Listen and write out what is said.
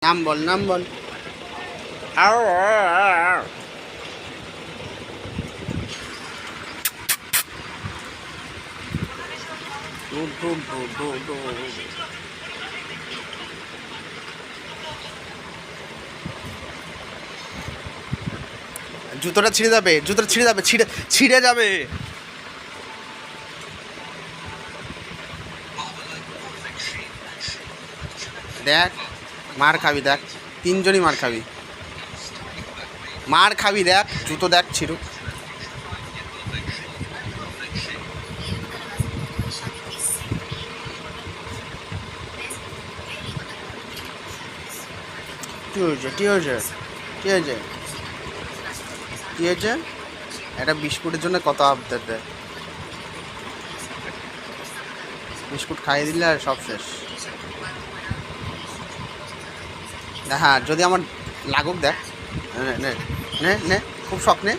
নাম বল, নাম বল। জুতোটা ছিঁড়ে যাবে, জুতোটা ছিঁড়ে যাবে, ছিঁড়ে ছিঁড়ে যাবে। দেখ, মার খাবি, দেখ তিনজনই মার খাবি, মার খাবি। দেখ জুতো দেখ ছিঁড়ুক। কী হয়েছে, কী হয়েছে, কী হয়েছে, কী হয়েছে? একটা বিস্কুটের জন্য কত আবদার দেয়। বিস্কুট খাইয়ে দিলে আর সব শেষ। হ্যাঁ, যদি আমার লাগুক, দেখ নে নে নে নে, খুব শখ নে।